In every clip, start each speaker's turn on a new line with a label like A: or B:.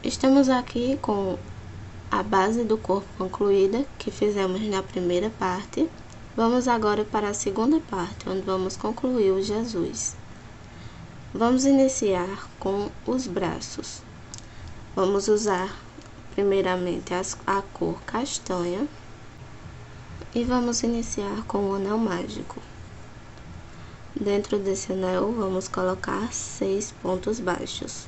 A: Estamos aqui com a base do corpo concluída, que fizemos na primeira parte. Vamos agora para a segunda parte, onde vamos concluir o Jesus. Vamos iniciar com os braços. Vamos usar primeiramente a cor castanha e vamos iniciar com o anel mágico. Dentro desse anel, vamos colocar 6 pontos baixos.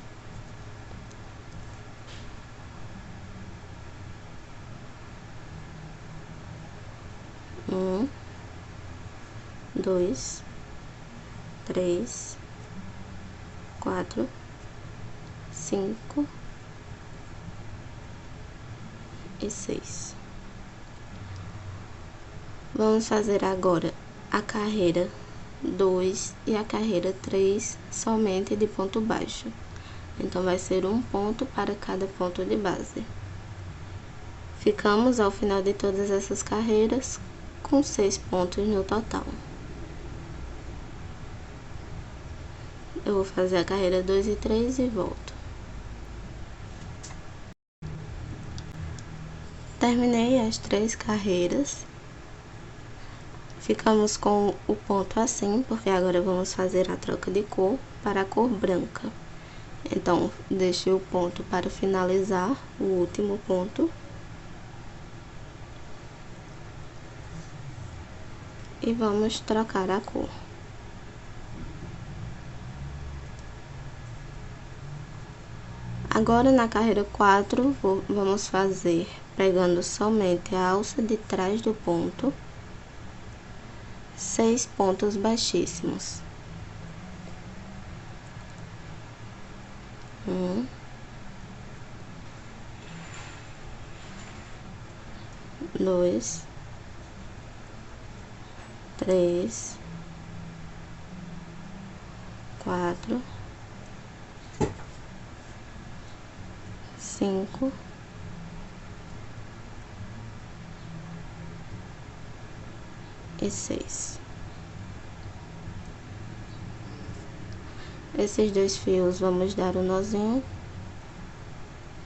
A: 1, 2, 3, 4, 5 e 6. Vamos fazer agora a carreira 2 e a carreira 3 somente de ponto baixo. Então, vai ser um ponto para cada ponto de base. Ficamos ao final de todas essas carreiras com 6 pontos no total. Eu vou fazer a carreira 2 e 3 e volto. Terminei as 3 carreiras. Ficamos com o ponto assim, porque agora vamos fazer a troca de cor para a cor branca. Então, deixei o ponto para finalizar, o último ponto. E vamos trocar a cor. Agora, na carreira 4, vamos fazer pegando somente a alça de trás do ponto, 6 pontos baixíssimos. 1, 2, 3, 4, 5 e 6. Esses 2 fios vamos dar um nozinho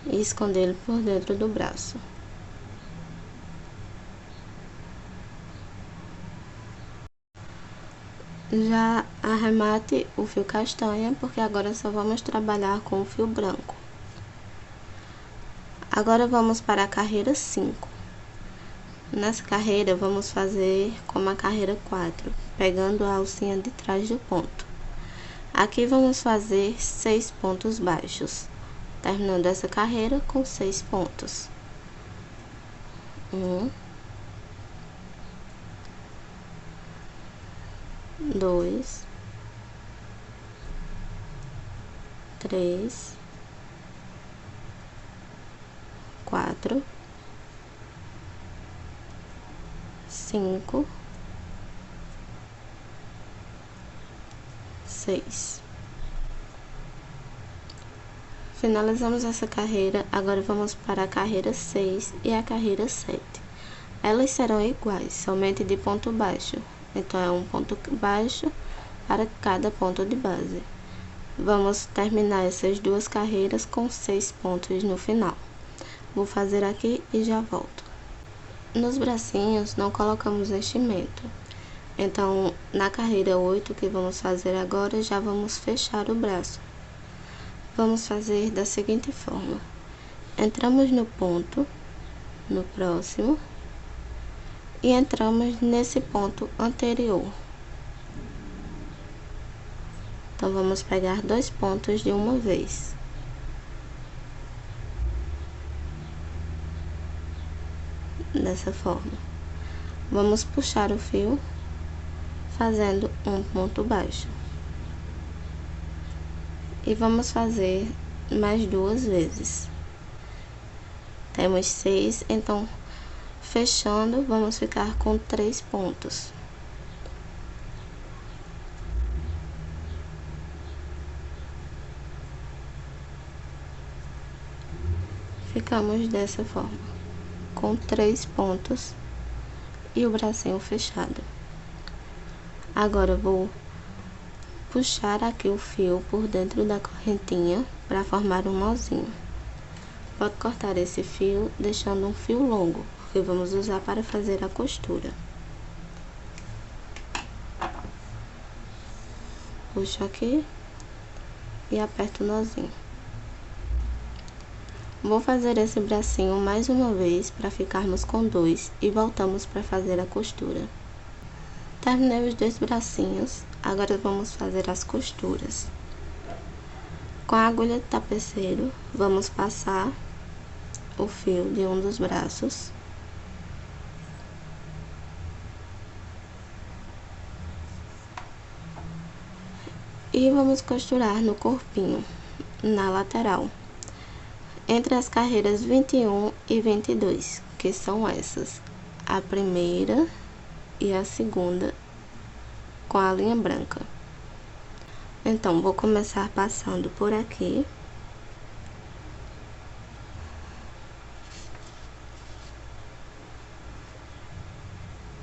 A: e escondê-lo por dentro do braço. Já arremate o fio castanha, porque agora só vamos trabalhar com o fio branco. Agora vamos para a carreira 5. Nessa carreira, vamos fazer como a carreira 4, pegando a alcinha de trás do ponto. Aqui vamos fazer 6 pontos baixos, terminando essa carreira com 6 pontos. 1, 2, 3, 4, 5, 6. Finalizamos essa carreira, agora vamos para a carreira 6 e a carreira 7. Elas serão iguais, somente de ponto baixo. Então, é um ponto baixo para cada ponto de base. Vamos terminar essas 2 carreiras com 6 pontos no final. Vou fazer aqui e já volto. Nos bracinhos, não colocamos enchimento. Então, na carreira 8, que vamos fazer agora, já vamos fechar o braço. Vamos fazer da seguinte forma. Entramos no ponto, no próximo, e entramos nesse ponto anterior. Então, vamos pegar 2 pontos de uma vez. Dessa forma. Vamos puxar o fio, fazendo um ponto baixo. E vamos fazer mais 2 vezes. Temos 6, então, fechando, vamos ficar com 3 pontos. Ficamos dessa forma, com 3 pontos e o bracinho fechado. Agora, vou puxar aqui o fio por dentro da correntinha para formar um nozinho. Pode cortar esse fio deixando um fio longo, porque vamos usar para fazer a costura. Puxo aqui e aperto o nozinho. Vou fazer esse bracinho mais uma vez para ficarmos com dois e voltamos para fazer a costura. Terminei os dois bracinhos, agora vamos fazer as costuras. Com a agulha de tapeceiro, vamos passar o fio de um dos braços. E vamos costurar no corpinho, na lateral, entre as carreiras 21 e 22, que são essas, a primeira e a segunda com a linha branca. Então, vou começar passando por aqui.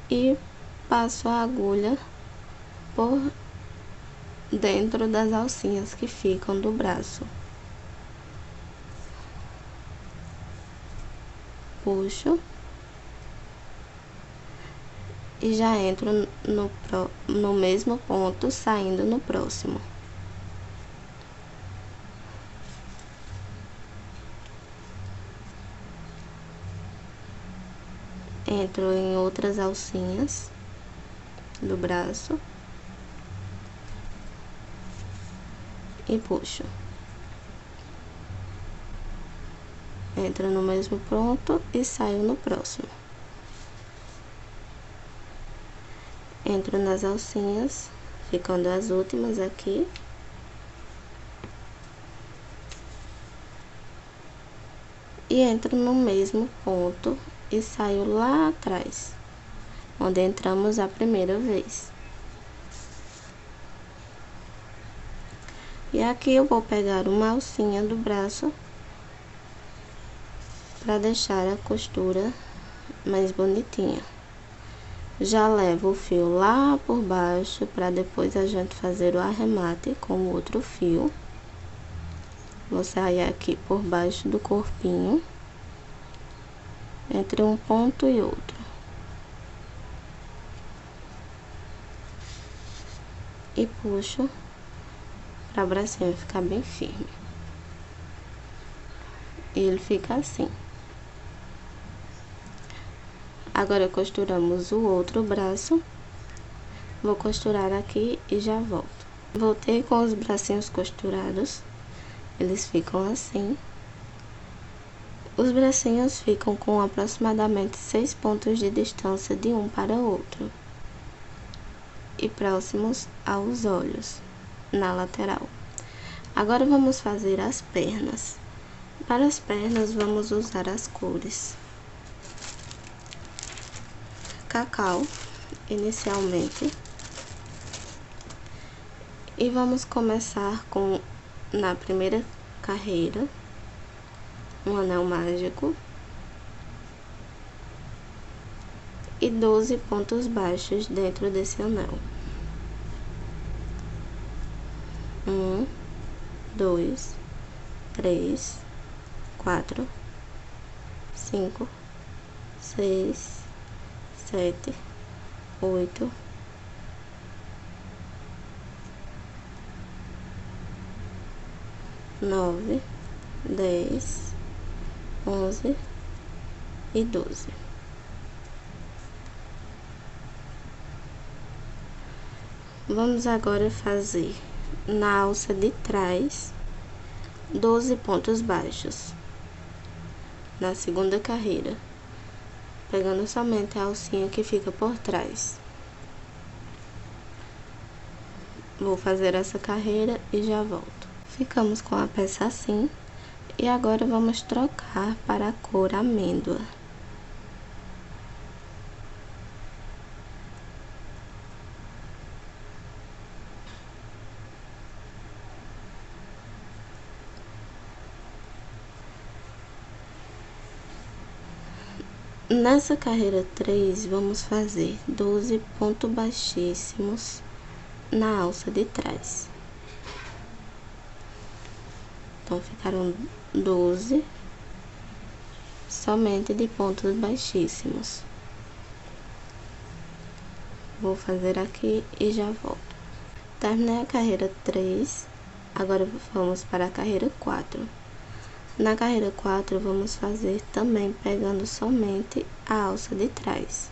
A: E passo a agulha por dentro das alcinhas que ficam do braço. Puxo. E já entro no mesmo ponto, saindo no próximo. Entro em outras alcinhas do braço e puxo. Entro no mesmo ponto e saio no próximo. Entro nas alcinhas, ficando as últimas aqui. E entro no mesmo ponto e saio lá atrás, onde entramos a primeira vez. E aqui eu vou pegar uma alcinha do braço para deixar a costura mais bonitinha. Já levo o fio lá por baixo para depois a gente fazer o arremate com o outro fio. Vou sair aqui por baixo do corpinho, entre um ponto e outro. E puxo para o bracinho ficar bem firme. E ele fica assim. Agora costuramos o outro braço. Vou costurar aqui e já volto. Voltei com os bracinhos costurados. Eles ficam assim. Os bracinhos ficam com aproximadamente 6 pontos de distância de um para o outro. E próximos aos olhos, na lateral. Agora vamos fazer as pernas. Para as pernas, vamos usar as cores cacau, inicialmente. E vamos começar com, na primeira carreira, um anel mágico e 12 pontos baixos dentro desse anel. 1, 2, 3, 4, 5, 6, 7, 8, 9, 10, 11 e 12. Vamos agora fazer na alça de trás 12 pontos baixos na segunda carreira, pegando somente a alcinha que fica por trás. Vou fazer essa carreira e já volto. Ficamos com a peça assim, e agora vamos trocar para a cor amêndoa. Nessa carreira 3, vamos fazer 12 pontos baixíssimos na alça de trás. Então, ficaram 12 somente de pontos baixíssimos. Vou fazer aqui e já volto. Terminei a carreira 3, agora vamos para a carreira 4. Na carreira 4, vamos fazer também pegando somente a alça de trás.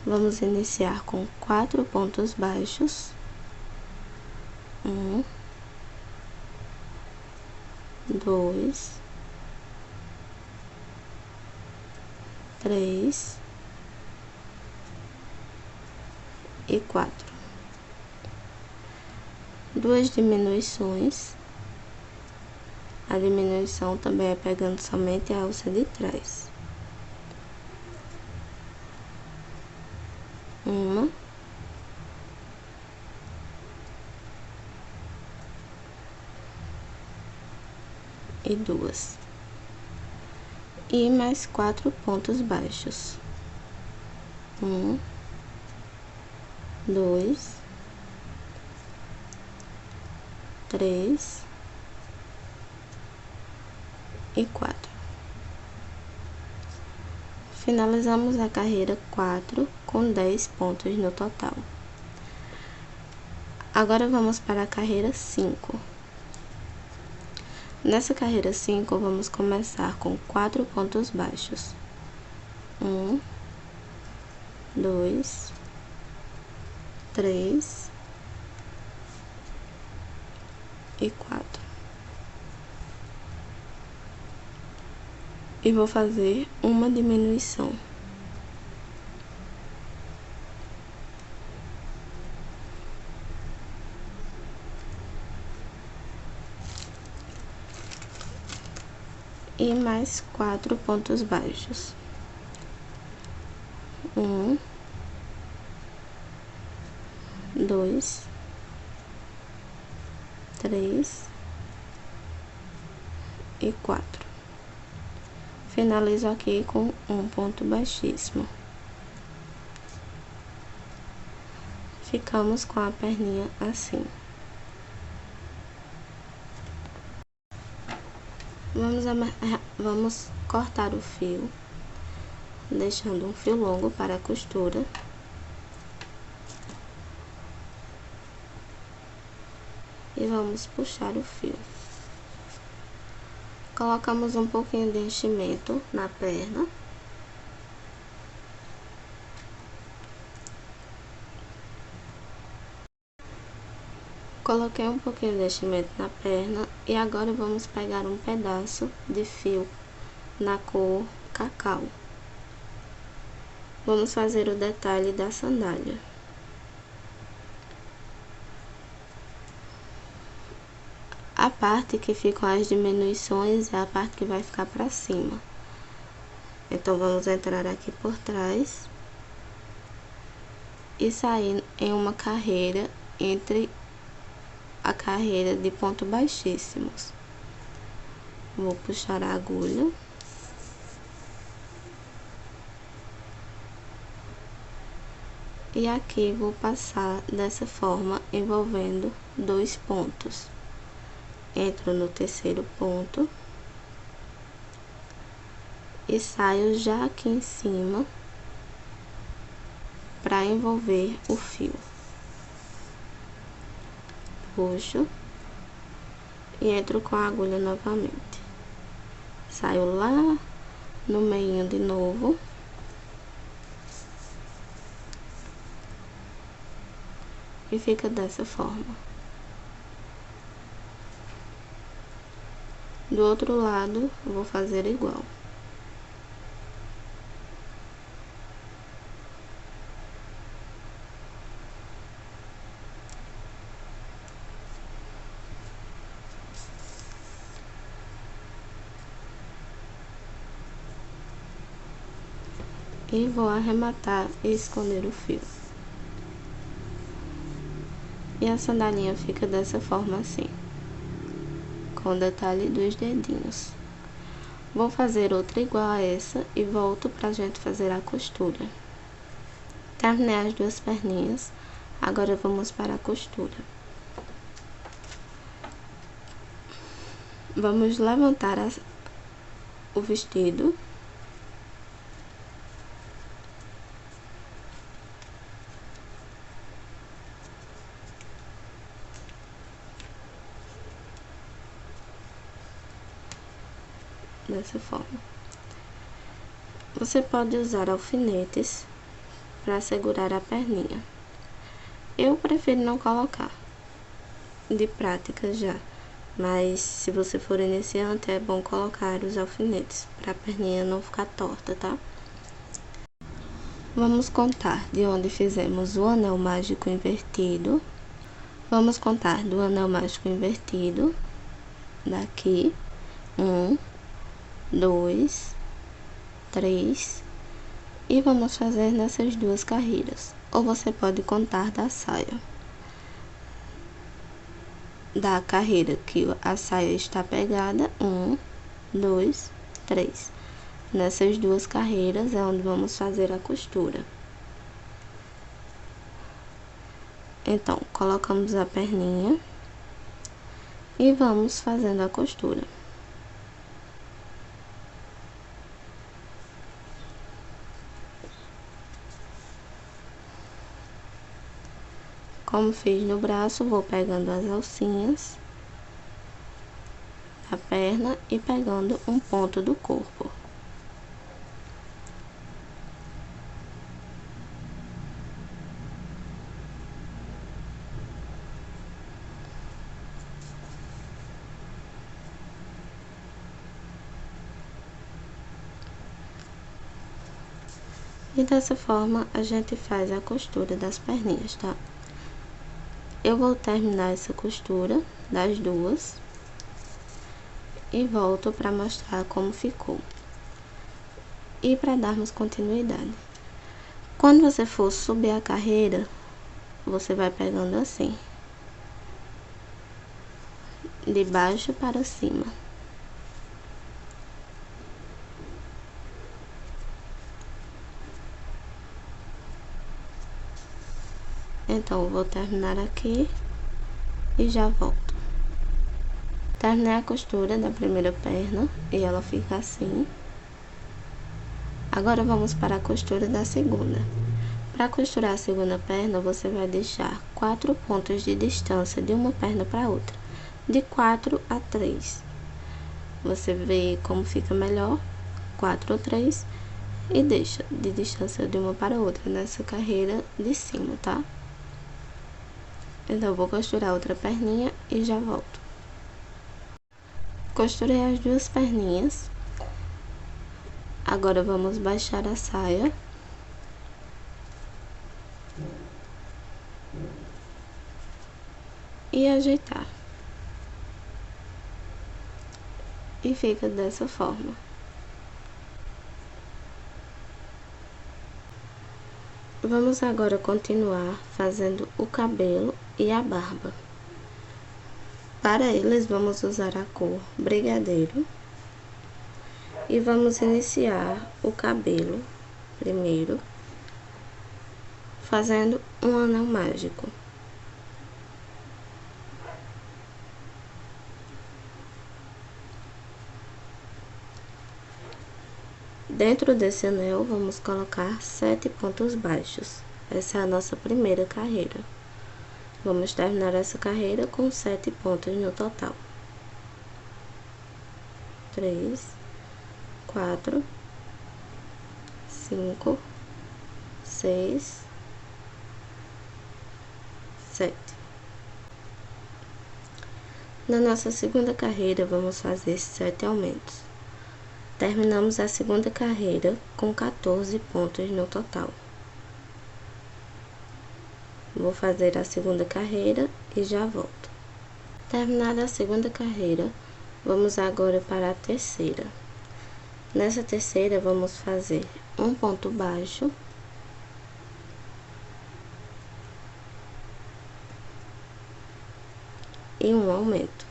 A: Vamos iniciar com 4 pontos baixos. 1, 2, 3 e 4. 2 diminuições. A diminuição também é pegando somente a alça de trás. 1 e 2. E mais 4 pontos baixos. 1, 2, 3 e 4. Finalizamos a carreira 4 com 10 pontos no total. Agora vamos para a carreira 5. Nessa carreira 5, vamos começar com 4 pontos baixos. 1, 2, 3 e 4. E vou fazer uma diminuição. E mais 4 pontos baixos. 1, 2, 3 e 4. Finalizo aqui com um ponto baixíssimo. Ficamos com a perninha assim. Vamos cortar o fio, deixando um fio longo para a costura. E vamos puxar o fio. Colocamos um pouquinho de enchimento na perna. Coloquei um pouquinho de enchimento na perna e agora vamos pegar um pedaço de fio na cor cacau. Vamos fazer o detalhe da sandália. A parte que ficam as diminuições é a parte que vai ficar para cima. Então, vamos entrar aqui por trás e sair em uma carreira entre a carreira de ponto baixíssimos. Vou puxar a agulha. E aqui vou passar dessa forma, envolvendo 2 pontos. Entro no terceiro ponto e saio já aqui em cima para envolver o fio. Puxo e entro com a agulha novamente. Saio lá no meio de novo. E fica dessa forma. Do outro lado, vou fazer igual. E vou arrematar e esconder o fio. E a sandalinha fica dessa forma assim, com o detalhe dos dedinhos. Vou fazer outra igual a essa e volto pra gente fazer a costura. Terminei as duas perninhas, agora vamos para a costura. Vamos levantar o vestido. Dessa forma. Você pode usar alfinetes para segurar a perninha. Eu prefiro não colocar, de prática já, mas se você for iniciante é bom colocar os alfinetes para a perninha não ficar torta, tá? Vamos contar de onde fizemos o anel mágico invertido. Vamos contar do anel mágico invertido daqui 1, 2, 3 e vamos fazer nessas duas carreiras. Ou você pode contar da saia, da carreira que a saia está pegada, 1, 2, 3. Nessas duas carreiras é onde vamos fazer a costura. Então, colocamos a perninha e vamos fazendo a costura. Como fiz no braço, vou pegando as alcinhas da perna e pegando um ponto do corpo. E dessa forma a gente faz a costura das perninhas, tá? Eu vou terminar essa costura das duas e volto para mostrar como ficou. E para darmos continuidade. Quando você for subir a carreira, você vai pegando assim, de baixo para cima. Então, eu vou terminar aqui e já volto. Terminei a costura da primeira perna e ela fica assim. Agora, vamos para a costura da segunda. Para costurar a segunda perna, você vai deixar 4 pontos de distância de uma perna para a outra, de 4 a 3. Você vê como fica melhor, 4 ou 3, e deixa de distância de uma para a outra nessa carreira de cima, tá? Então, eu vou costurar outra perninha e já volto. Costurei as duas perninhas. Agora, vamos baixar a saia. E ajeitar. E fica dessa forma. Vamos agora continuar fazendo o cabelo e a barba. Para eles, vamos usar a cor brigadeiro. E vamos iniciar o cabelo primeiro, fazendo um anel mágico. Dentro desse anel, vamos colocar 7 pontos baixos. Essa é a nossa primeira carreira. Vamos terminar essa carreira com 7 pontos no total. 3, 4, 5, 6, 7. Na nossa segunda carreira, vamos fazer 7 aumentos. Terminamos a segunda carreira com 14 pontos no total. Vou fazer a segunda carreira e já volto. Terminada a segunda carreira, vamos agora para a terceira. Nessa terceira, vamos fazer um ponto baixo e um aumento.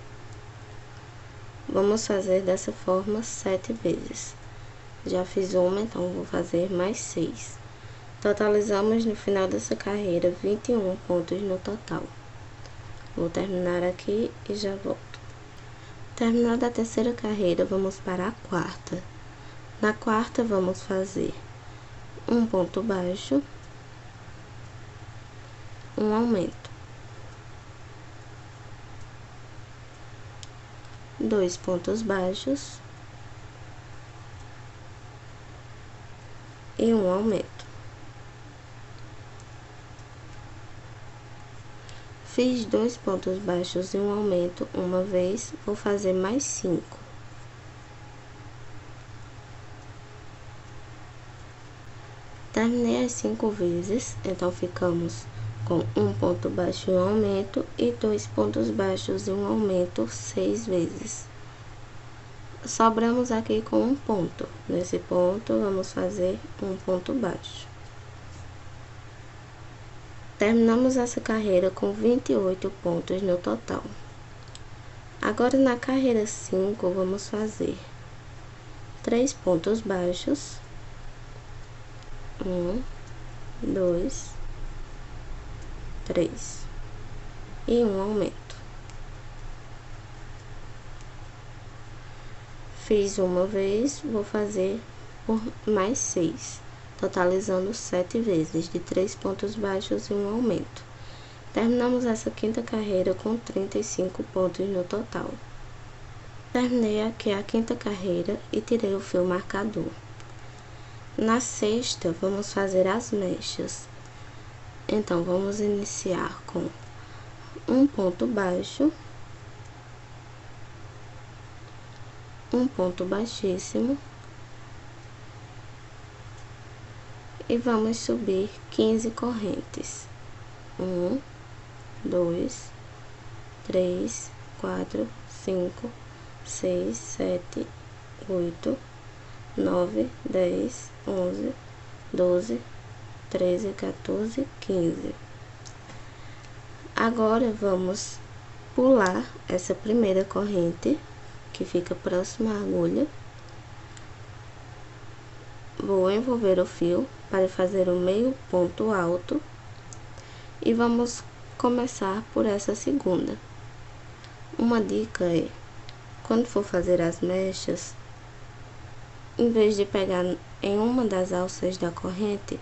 A: Vamos fazer dessa forma 7 vezes. Já fiz uma, então vou fazer mais 6. Totalizamos no final dessa carreira 21 pontos no total. Vou terminar aqui e já volto. Terminada a terceira carreira, vamos para a quarta. Na quarta, vamos fazer um ponto baixo, um aumento, 2 pontos baixos e um aumento. Fiz 2 pontos baixos e um aumento uma vez, vou fazer mais 5. Terminei as 5 vezes, então ficamos com um ponto baixo e um aumento e 2 pontos baixos e um aumento 6 vezes. Sobramos aqui com um ponto. Nesse ponto, vamos fazer um ponto baixo. Terminamos essa carreira com 28 pontos no total. Agora, na carreira 5, vamos fazer 3 pontos baixos. 1, 2, 3 e um aumento. Fiz uma vez, vou fazer por mais 6, totalizando 7 vezes, de 3 pontos baixos e um aumento. Terminamos essa quinta carreira com 35 pontos no total. Terminei aqui a quinta carreira e tirei o fio marcador. Na sexta, vamos fazer as mechas. Então, vamos iniciar com um ponto baixo, um ponto baixíssimo e vamos subir 15 correntes. 1, 2, 3, 4, 5, 6, 7, 8, 9, 10, 11, 12, 13, 14, 15. Agora, vamos pular essa primeira corrente, que fica próxima à agulha. Vou envolver o fio para fazer o meio ponto alto. E vamos começar por essa segunda. Uma dica é, quando for fazer as mechas, em vez de pegar em uma das alças da corrente,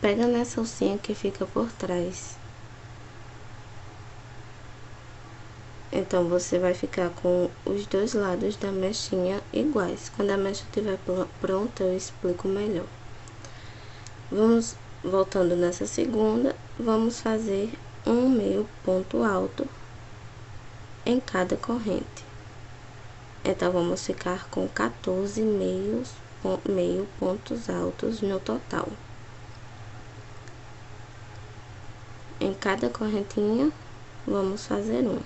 A: pega nessa alcinha que fica por trás. Então, você vai ficar com os dois lados da mechinha iguais. Quando a mecha estiver pronta, eu explico melhor. Vamos, voltando nessa segunda, vamos fazer um meio ponto alto em cada corrente. Então, vamos ficar com 14 meio pontos altos no total. Em cada correntinha, vamos fazer um.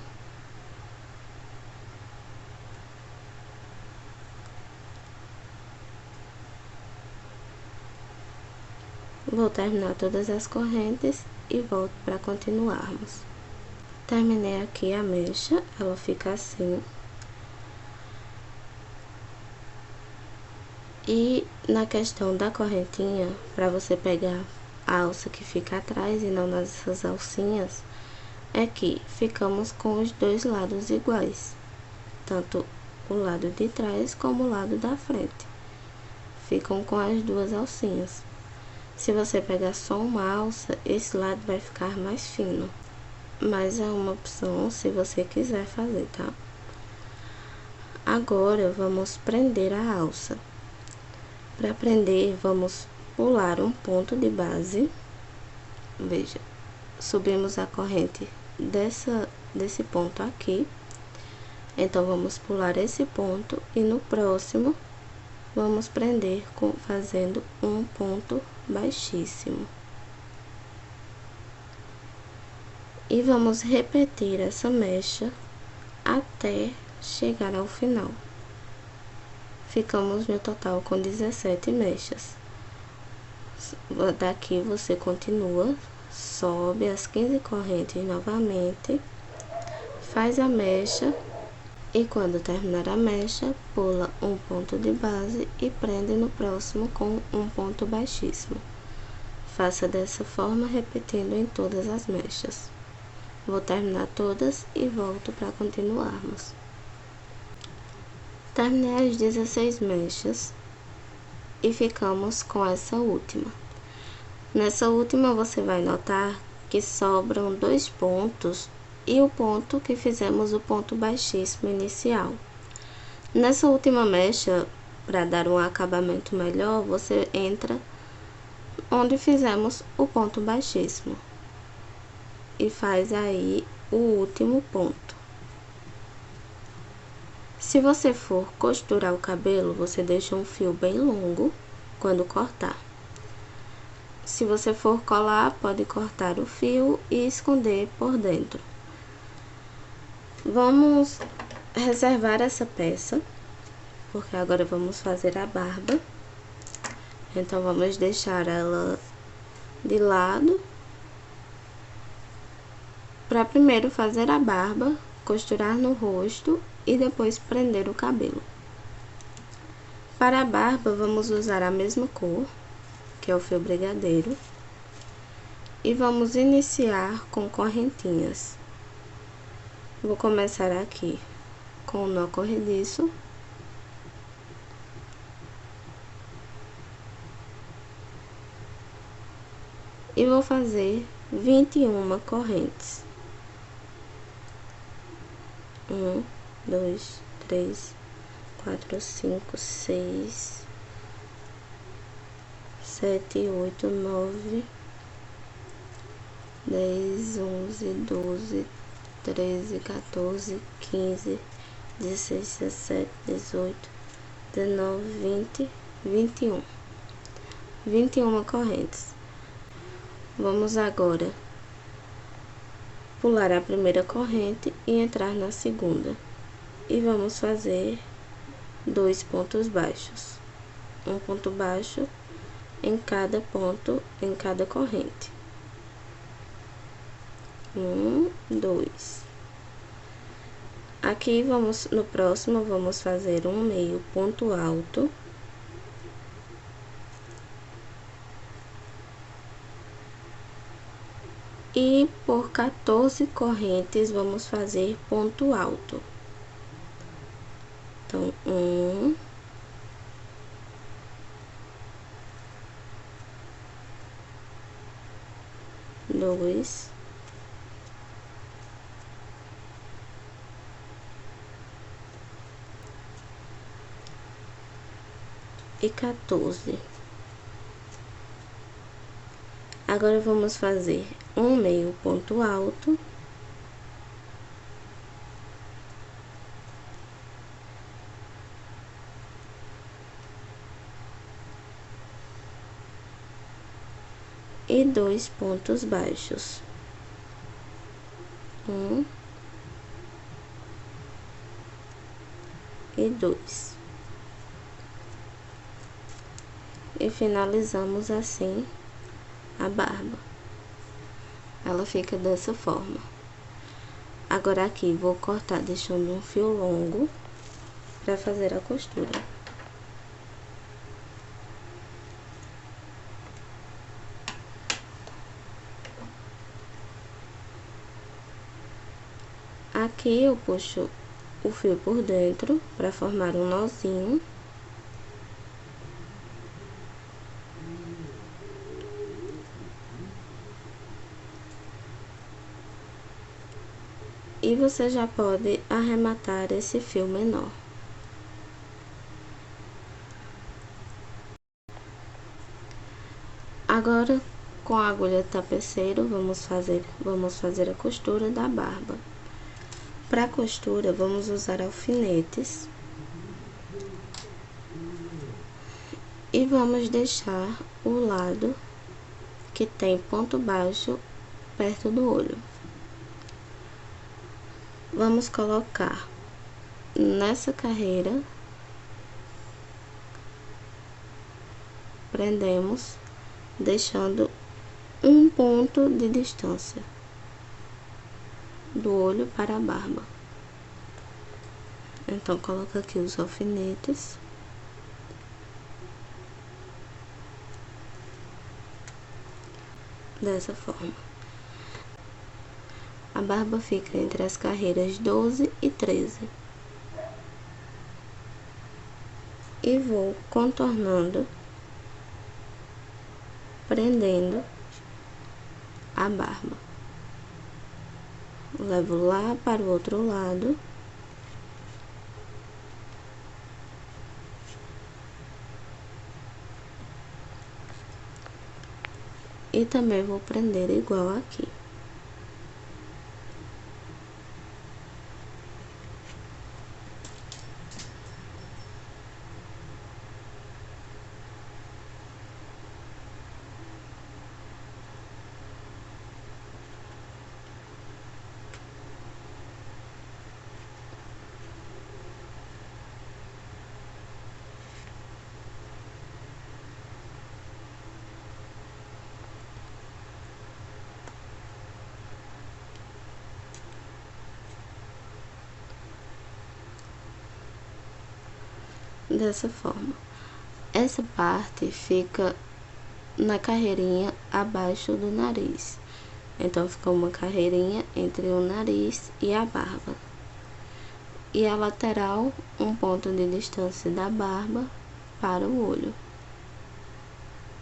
A: Vou terminar todas as correntes e volto para continuarmos. Terminei aqui a mecha, ela fica assim. E na questão da correntinha, para você pegar a alça que fica atrás e não nessas alcinhas, é que ficamos com os dois lados iguais, tanto o lado de trás como o lado da frente. Ficam com as duas alcinhas. Se você pegar só uma alça, esse lado vai ficar mais fino, mas é uma opção se você quiser fazer, tá? Agora, vamos prender a alça. Para prender, vamos pular um ponto de base. Veja, subimos a corrente desse ponto aqui. Então, vamos pular esse ponto e no próximo, vamos prender fazendo um ponto baixíssimo. E vamos repetir essa mecha até chegar ao final. Ficamos no total com 17 mechas. Daqui você continua, sobe as 15 correntes novamente, faz a mecha e quando terminar a mecha, pula um ponto de base e prende no próximo com um ponto baixíssimo. Faça dessa forma, repetindo em todas as mechas. Vou terminar todas e volto para continuarmos. Terminei as 16 mechas e ficamos com essa última. Nessa última, você vai notar que sobram 2 pontos e o ponto que fizemos o ponto baixíssimo inicial. Nessa última mecha, para dar um acabamento melhor, você entra onde fizemos o ponto baixíssimo e faz aí o último ponto. Se você for costurar o cabelo, você deixa um fio bem longo quando cortar. Se você for colar, pode cortar o fio e esconder por dentro. Vamos reservar essa peça, porque agora vamos fazer a barba. Então, vamos deixar ela de lado, para primeiro fazer a barba, costurar no rosto e depois prender o cabelo. Para a barba, vamos usar a mesma cor, que é o fio brigadeiro, e vamos iniciar com correntinhas. Vou começar aqui com o nó corrediço. E vou fazer 21 correntes. 1, 2, 3, 4, 5, 6, 7, 8, 9, 10, 11, 12, 13, 14, 15, 16, 17, 18, 19, 20, 21. 21 correntes. Vamos agora pular a primeira corrente e entrar na segunda. E vamos fazer 2 pontos baixos. Um ponto baixo em cada ponto, em cada corrente. 1, 2. Aqui no próximo, vamos fazer um meio ponto alto. E por 14 correntes, vamos fazer ponto alto. Então, 1, 2, e 14. Agora, vamos fazer um meio ponto alto. E 2 pontos baixos. 1 e 2. E finalizamos assim a barba. Ela fica dessa forma. Agora aqui vou cortar deixando um fio longo para fazer a costura. Aqui eu puxo o fio por dentro para formar um nozinho. E você já pode arrematar esse fio menor. Agora, com a agulha tapeceiro, vamos fazer a costura da barba. Para a costura, vamos usar alfinetes. E vamos deixar o lado que tem ponto baixo perto do olho. Vamos colocar nessa carreira, prendemos, deixando um ponto de distância do olho para a barba. Então, coloca aqui os alfinetes. Dessa forma. A barba fica entre as carreiras 12 e 13. E vou contornando prendendo a barba. Levo lá para o outro lado. E também vou prender igual aqui. Dessa forma. Essa parte fica na carreirinha abaixo do nariz. Então, fica uma carreirinha entre o nariz e a barba. E a lateral, um ponto de distância da barba para o olho,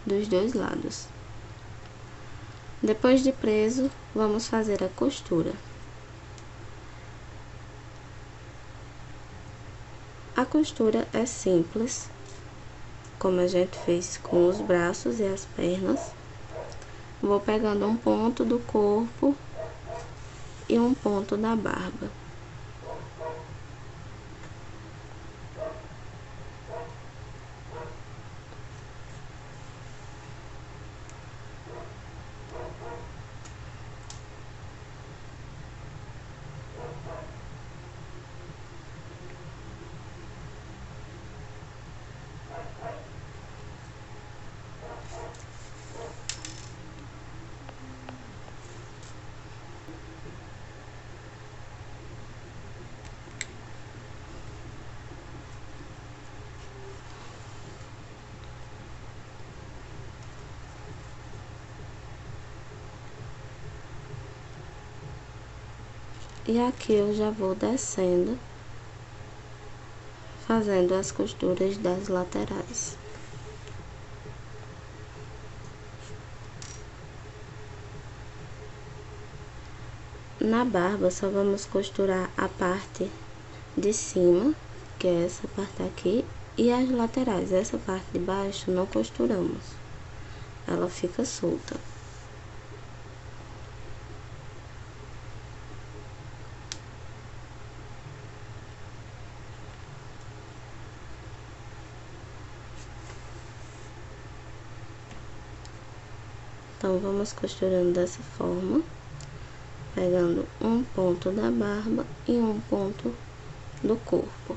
A: dos dois lados. Depois de preso, vamos fazer a costura. A costura é simples, como a gente fez com os braços e as pernas. Vou pegando um ponto do corpo e um ponto da barba. E aqui eu já vou descendo, fazendo as costuras das laterais. Na barba, só vamos costurar a parte de cima, que é essa parte aqui, e as laterais. Essa parte de baixo não costuramos, ela fica solta. Então, vamos costurando dessa forma, pegando um ponto da barba e um ponto do corpo.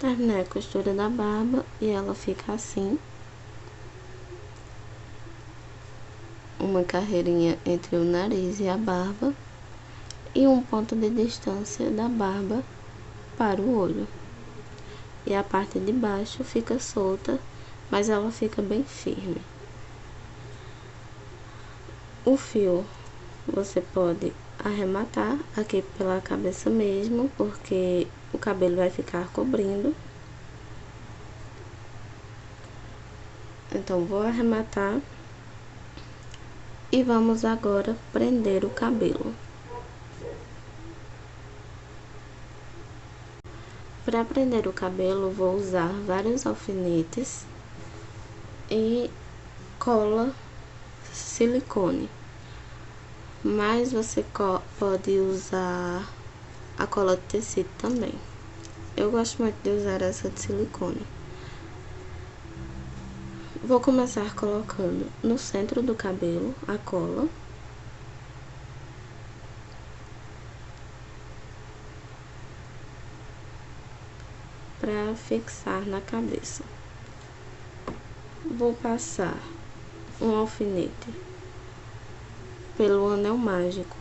A: Terminei a costura da barba e ela fica assim. Uma carreirinha entre o nariz e a barba e um ponto de distância da barba para o olho. E a parte de baixo fica solta, mas ela fica bem firme. O fio você pode arrematar aqui pela cabeça mesmo, porque o cabelo vai ficar cobrindo. Então vou arrematar e vamos agora prender o cabelo. Para prender o cabelo, vou usar vários alfinetes e cola silicone, mas você pode usar a cola de tecido também. Eu gosto muito de usar essa de silicone. Vou começar colocando no centro do cabelo a cola. Para fixar na cabeça. Vou passar um alfinete pelo anel mágico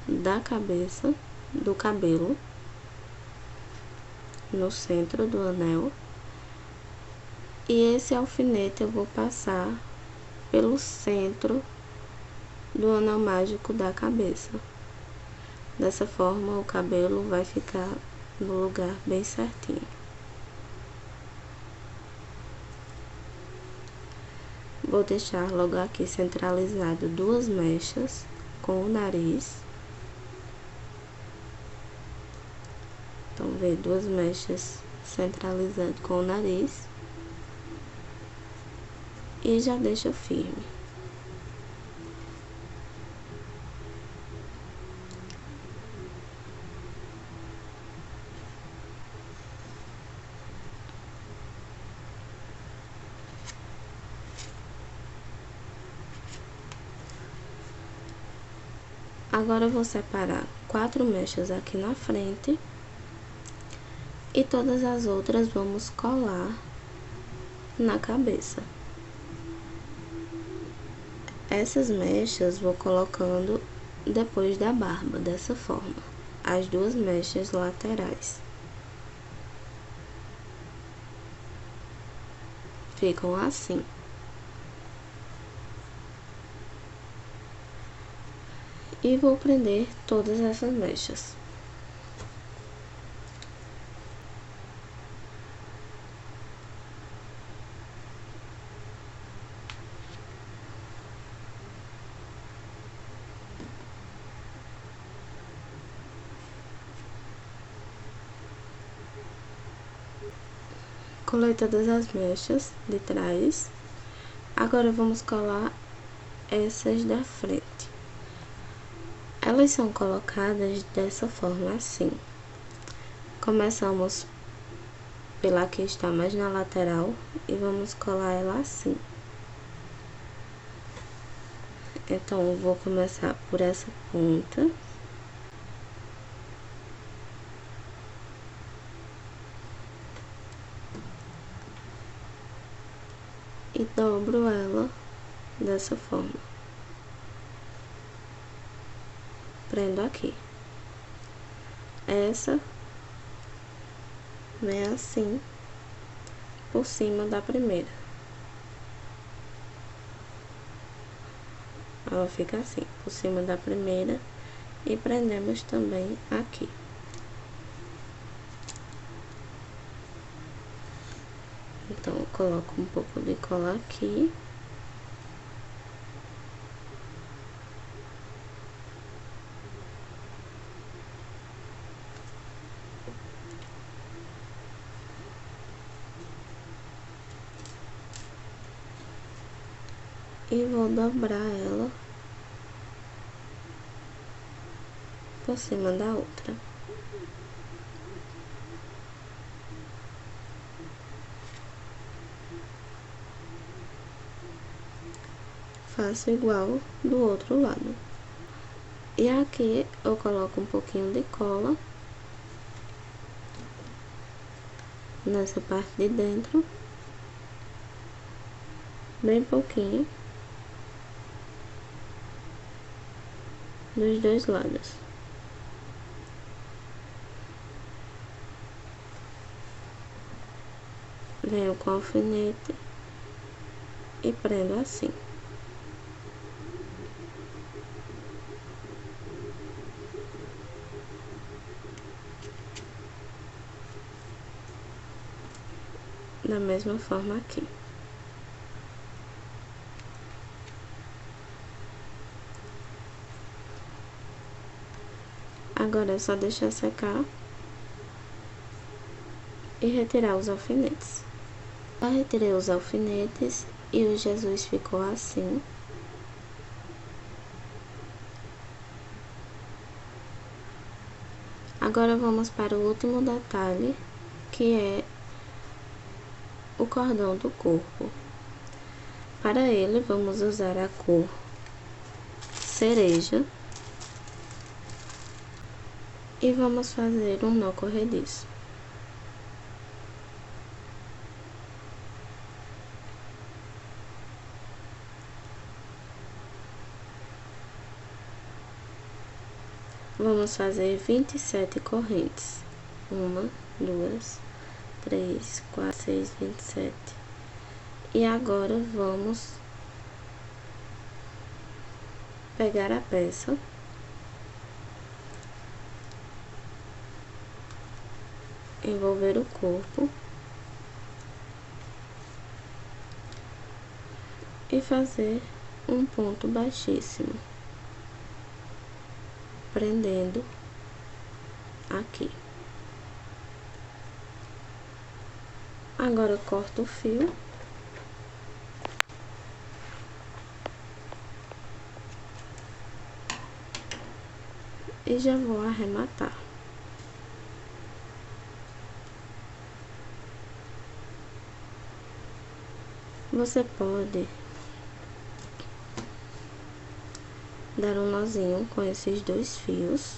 A: da cabeça, do cabelo, no centro do anel. E esse alfinete eu vou passar pelo centro do anel mágico da cabeça. Dessa forma o cabelo vai ficar no lugar bem certinho. Vou deixar logo aqui centralizado duas mechas com o nariz. Então, vê duas mechas centralizado com o nariz. E já deixa firme. Agora eu vou separar 4 mechas aqui na frente e todas as outras vamos colar na cabeça. Essas mechas vou colocando depois da barba, dessa forma, as duas mechas laterais. Ficam assim. E vou prender todas essas mechas. Colei todas as mechas de trás. Agora vamos colar essas da frente. Elas são colocadas dessa forma, assim. Começamos pela que está mais na lateral e vamos colar ela assim. Então, eu vou começar por essa ponta. E dobro ela dessa forma. Prendo aqui. Essa vem assim por cima da primeira. Ela fica assim, por cima da primeira, e prendemos também aqui. Então, eu coloco um pouco de cola aqui. E vou dobrar ela por cima da outra. Faço igual do outro lado. E aqui eu coloco um pouquinho de cola. nessa parte de dentro, bem pouquinho, dos dois lados. Venho com alfinete e prendo assim. Da mesma forma aqui. Agora é só deixar secar e retirar os alfinetes. Eu retirei os alfinetes e o Jesus ficou assim. Agora vamos para o último detalhe, que é o cordão do corpo. Para ele, vamos usar a cor cereja e vamos fazer um nó corrediço. Vamos fazer 27 correntes. 1, 2, 3, 4, 6, 27. E agora vamos pegar a peça envolver o corpo e fazer um ponto baixíssimo, prendendo aqui. Agora corto o fio e já vou arrematar. Você pode dar um nozinho com esses dois fios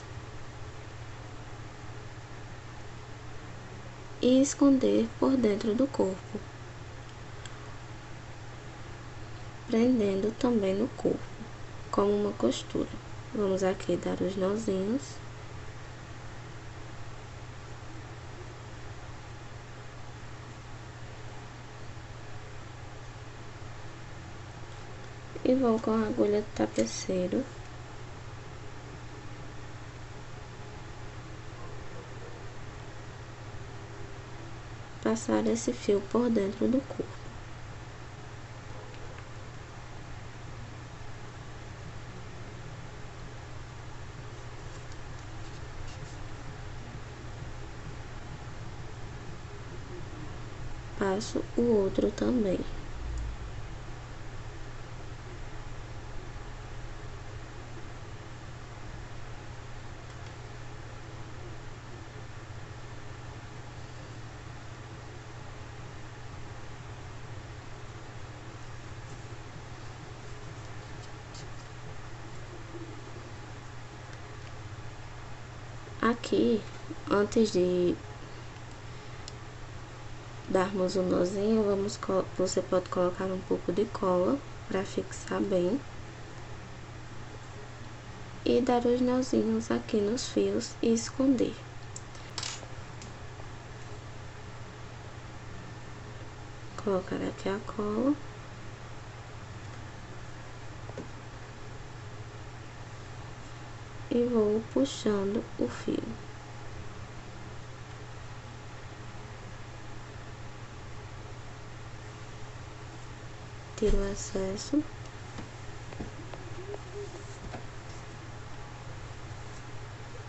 A: e esconder por dentro do corpo, prendendo também no corpo, como uma costura. Vamos aqui dar os nozinhos. E vou com a agulha de tapeceiro passar esse fio por dentro do corpo. Passo o outro também. Aqui, antes de darmos o nozinho, você pode colocar um pouco de cola para fixar bem e dar os nozinhos aqui nos fios e esconder. Colocar aqui a cola e vou puxando o fio. Tiro o excesso.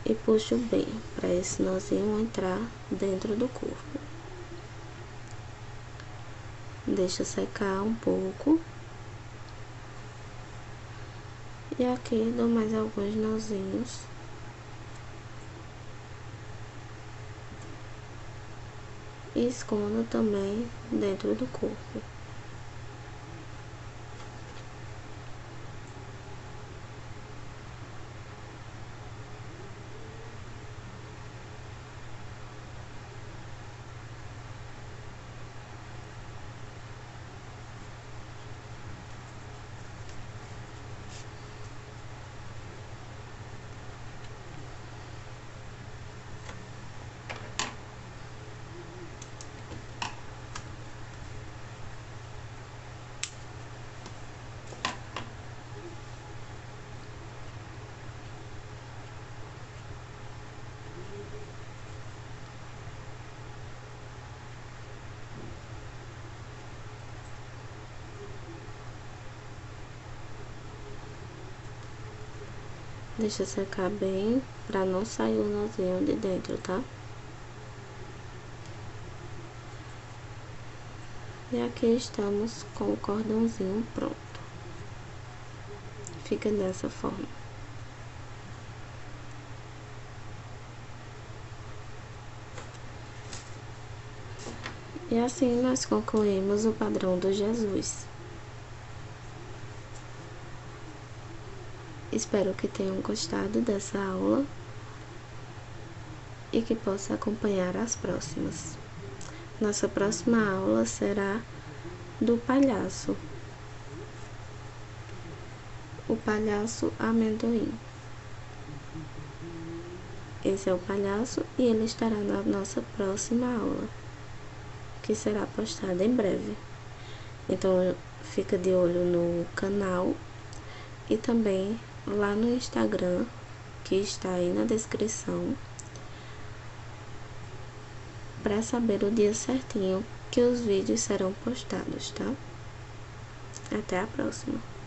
A: E puxo bem, para esse nozinho entrar dentro do corpo. Deixa secar um pouco. E aqui dou mais alguns nozinhos. E escondo também dentro do corpo. Deixa secar bem, pra não sair o nozinho de dentro, tá? E aqui estamos com o cordãozinho pronto. Fica dessa forma. E assim nós concluímos o padrão do Jesus. Espero que tenham gostado dessa aula e que possa acompanhar as próximas. Nossa próxima aula será do palhaço, o palhaço amendoim. Esse é o palhaço e ele estará na nossa próxima aula, que será postada em breve. Então, fica de olho no canal e também lá no Instagram, que está aí na descrição, para saber o dia certinho que os vídeos serão postados, tá? Até a próxima!